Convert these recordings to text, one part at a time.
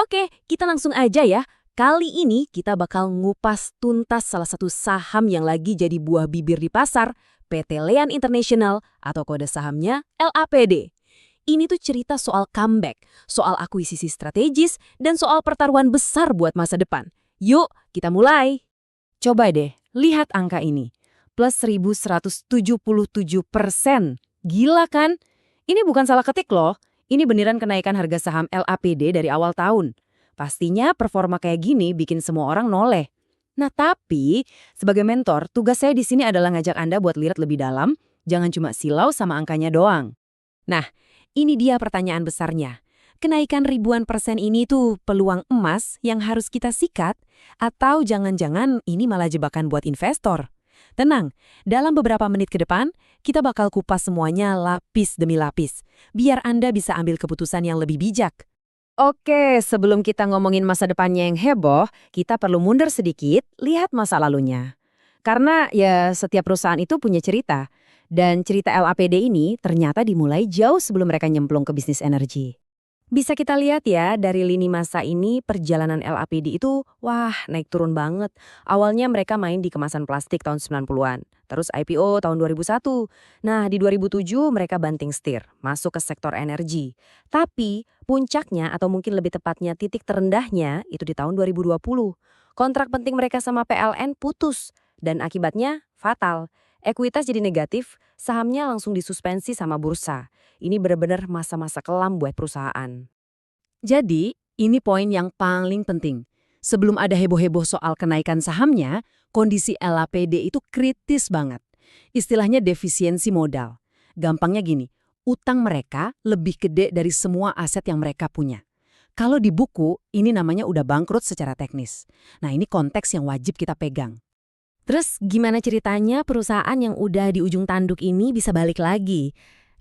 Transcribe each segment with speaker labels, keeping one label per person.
Speaker 1: Oke, kita langsung aja ya. Kali ini kita bakal ngupas tuntas salah satu saham yang lagi jadi buah bibir di pasar, PT Lean International atau kode sahamnya LAPD. Ini tuh cerita soal comeback, soal akuisisi strategis, dan soal pertaruhan besar buat masa depan. Yuk, kita mulai.
Speaker 2: Coba deh, lihat angka ini. Plus 1.177%. Gila kan? Ini bukan salah ketik loh. Ini beneran kenaikan harga saham LAPD dari awal tahun. Pastinya performa kayak gini bikin semua orang noleh. Nah tapi, sebagai mentor, tugas saya di sini adalah ngajak Anda buat lihat lebih dalam, jangan cuma silau sama angkanya doang.
Speaker 1: Nah, ini dia pertanyaan besarnya. Kenaikan ribuan persen ini tuh peluang emas yang harus kita sikat, atau jangan-jangan ini malah jebakan buat investor? Tenang, dalam beberapa menit ke depan, kita bakal kupas semuanya lapis demi lapis, biar Anda bisa ambil keputusan yang lebih bijak.
Speaker 2: Oke, sebelum kita ngomongin masa depannya yang heboh, kita perlu mundur sedikit, lihat masa lalunya. Karena ya setiap perusahaan itu punya cerita. Dan cerita LAPD ini ternyata dimulai jauh sebelum mereka nyemplung ke bisnis energi. Bisa kita lihat ya, dari lini masa ini perjalanan LAPD itu, wah naik turun banget. Awalnya mereka main di kemasan plastik tahun 90-an, terus IPO tahun 2001. Nah di 2007 mereka banting setir, masuk ke sektor energi. Tapi puncaknya atau mungkin lebih tepatnya titik terendahnya itu di tahun 2020. Kontrak penting mereka sama PLN putus dan akibatnya fatal. Ekuitas jadi negatif, sahamnya langsung disuspensi sama bursa. Ini benar-benar masa-masa kelam buat perusahaan. Jadi, ini poin yang paling penting. Sebelum ada heboh-heboh soal kenaikan sahamnya, kondisi LAPD itu kritis banget. Istilahnya defisiensi modal. Gampangnya gini, utang mereka lebih gede dari semua aset yang mereka punya. Kalau di buku, ini namanya udah bangkrut secara teknis. Nah, ini konteks yang wajib kita pegang.
Speaker 1: Terus gimana ceritanya perusahaan yang udah di ujung tanduk ini bisa balik lagi?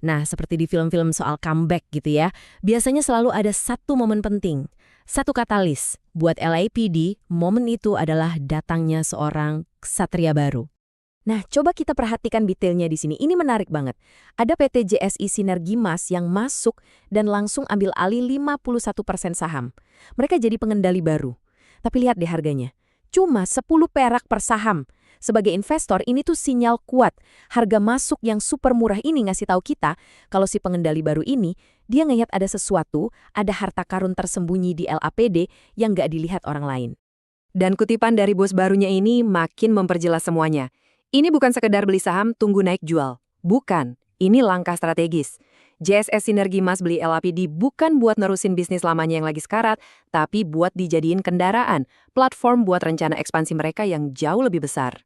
Speaker 1: Nah, seperti di film-film soal comeback gitu ya, biasanya selalu ada satu momen penting, satu katalis. Buat LAPD, momen itu adalah datangnya seorang ksatria baru. Nah, coba kita perhatikan detailnya di sini. Ini menarik banget. Ada PT JSI Sinergi Mas yang masuk dan langsung ambil alih 51% saham. Mereka jadi pengendali baru. Tapi lihat deh harganya. Cuma 10 perak per saham. Sebagai investor, ini tuh sinyal kuat. Harga masuk yang super murah ini ngasih tahu kita kalau si pengendali baru ini, dia ngelihat ada sesuatu, ada harta karun tersembunyi di LAPD yang nggak dilihat orang lain.
Speaker 2: Dan kutipan dari bos barunya ini makin memperjelas semuanya. Ini bukan sekedar beli saham tunggu naik jual. Bukan, ini langkah strategis. JSS Sinergi Mas beli LAPD bukan buat nerusin bisnis lamanya yang lagi sekarat, tapi buat dijadiin kendaraan, platform buat rencana ekspansi mereka yang jauh lebih besar.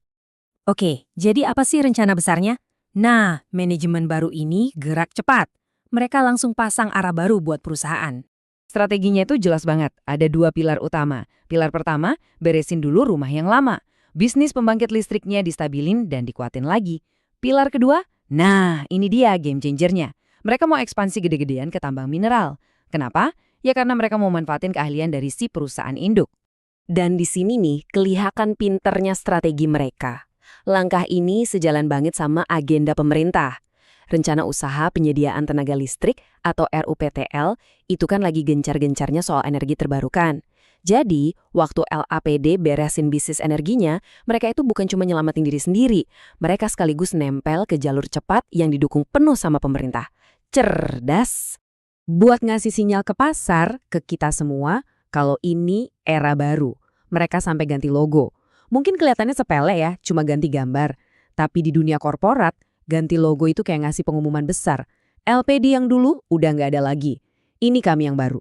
Speaker 1: Oke, jadi apa sih rencana besarnya? Nah, manajemen baru ini gerak cepat. Mereka langsung pasang arah baru buat perusahaan.
Speaker 2: Strateginya itu jelas banget, ada 2 pilar utama. Pilar pertama, beresin dulu rumah yang lama. Bisnis pembangkit listriknya distabilin dan dikuatin lagi. Pilar kedua, nah ini dia game changernya. Mereka mau ekspansi gede-gedean ke tambang mineral. Kenapa? Ya karena mereka mau manfaatin keahlian dari si perusahaan induk.
Speaker 1: Dan di sini nih, kelihatan pinternya strategi mereka. Langkah ini sejalan banget sama agenda pemerintah. Rencana Usaha Penyediaan Tenaga Listrik atau RUPTL itu kan lagi gencar-gencarnya soal energi terbarukan. Jadi, waktu LAPD beresin bisnis energinya, mereka itu bukan cuma nyelamatin diri sendiri. Mereka sekaligus nempel ke jalur cepat yang didukung penuh sama pemerintah. Cerdas. Buat ngasih sinyal ke pasar, ke kita semua, kalau ini era baru. Mereka sampai ganti logo. Mungkin kelihatannya sepele ya, cuma ganti gambar. Tapi di dunia korporat, ganti logo itu kayak ngasih pengumuman besar. LPD yang dulu udah nggak ada lagi. Ini kami yang baru.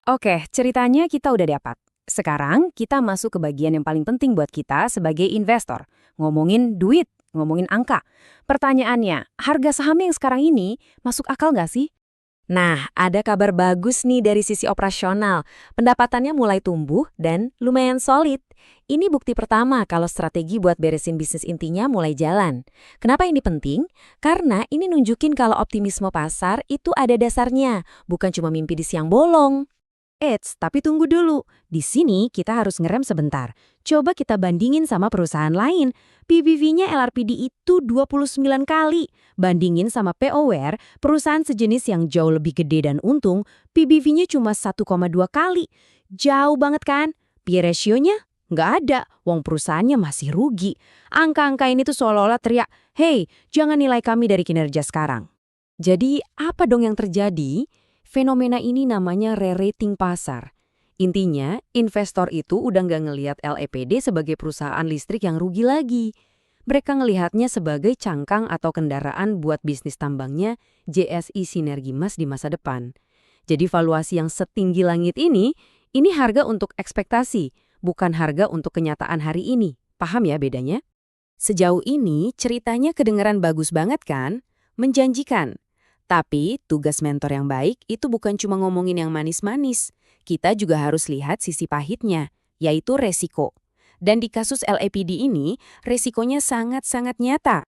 Speaker 1: Oke, ceritanya kita udah dapat. Sekarang kita masuk ke bagian yang paling penting buat kita sebagai investor. Ngomongin duit, ngomongin angka. Pertanyaannya, harga saham yang sekarang ini masuk akal nggak sih? Nah, ada kabar bagus nih dari sisi operasional. Pendapatannya mulai tumbuh dan lumayan solid. Ini bukti pertama kalau strategi buat beresin bisnis intinya mulai jalan. Kenapa ini penting? Karena ini nunjukin kalau optimisme pasar itu ada dasarnya, bukan cuma mimpi di siang bolong. Eits, tapi tunggu dulu. Di sini kita harus ngerem sebentar. Coba kita bandingin sama perusahaan lain. PBV-nya LRPD itu 29 kali. Bandingin sama POWare, perusahaan sejenis yang jauh lebih gede dan untung, PBV-nya cuma 1,2 kali.
Speaker 2: Jauh banget kan? P/E ratio-nya nggak ada, wong perusahaannya masih rugi. Angka-angka ini tuh seolah-olah teriak, "Hey, jangan nilai kami dari kinerja sekarang."
Speaker 1: Jadi apa dong yang terjadi? Fenomena ini namanya re-rating pasar. Intinya, investor itu udah nggak ngelihat LAPD sebagai perusahaan listrik yang rugi lagi. Mereka ngelihatnya sebagai cangkang atau kendaraan buat bisnis tambangnya JSI Sinergi Mas di masa depan. Jadi valuasi yang setinggi langit ini harga untuk ekspektasi, bukan harga untuk kenyataan hari ini. Paham ya bedanya? Sejauh ini ceritanya kedengeran bagus banget kan? Menjanjikan. Tapi tugas mentor yang baik itu bukan cuma ngomongin yang manis-manis. Kita juga harus lihat sisi pahitnya, yaitu resiko. Dan di kasus LAPD ini, resikonya sangat-sangat nyata.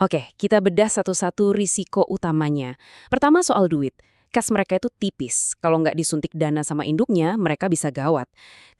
Speaker 1: Oke, kita bedah satu-satu risiko utamanya. Pertama soal duit. Kas mereka itu tipis. Kalau nggak disuntik dana sama induknya, mereka bisa gawat.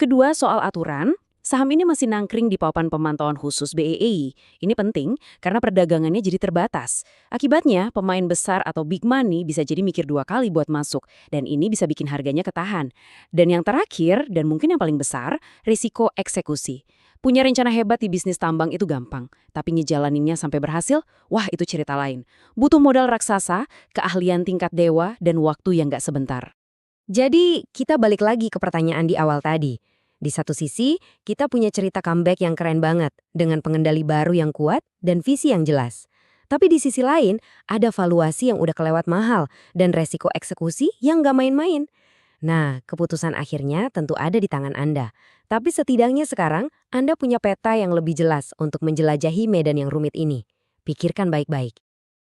Speaker 1: Kedua soal aturan. Saham ini masih nangkring di papan pemantauan khusus BEI. Ini penting karena perdagangannya jadi terbatas. Akibatnya, pemain besar atau big money bisa jadi mikir 2 kali buat masuk. Dan ini bisa bikin harganya ketahan. Dan yang terakhir, dan mungkin yang paling besar, risiko eksekusi. Punya rencana hebat di bisnis tambang itu gampang. Tapi ngejalaninnya sampai berhasil, wah itu cerita lain. Butuh modal raksasa, keahlian tingkat dewa, dan waktu yang nggak sebentar.
Speaker 2: Jadi, kita balik lagi ke pertanyaan di awal tadi. Di satu sisi, kita punya cerita comeback yang keren banget, dengan pengendali baru yang kuat dan visi yang jelas. Tapi di sisi lain, ada valuasi yang udah kelewat mahal dan resiko eksekusi yang nggak main-main. Nah, keputusan akhirnya tentu ada di tangan Anda. Tapi setidaknya sekarang, Anda punya peta yang lebih jelas untuk menjelajahi medan yang rumit ini. Pikirkan baik-baik.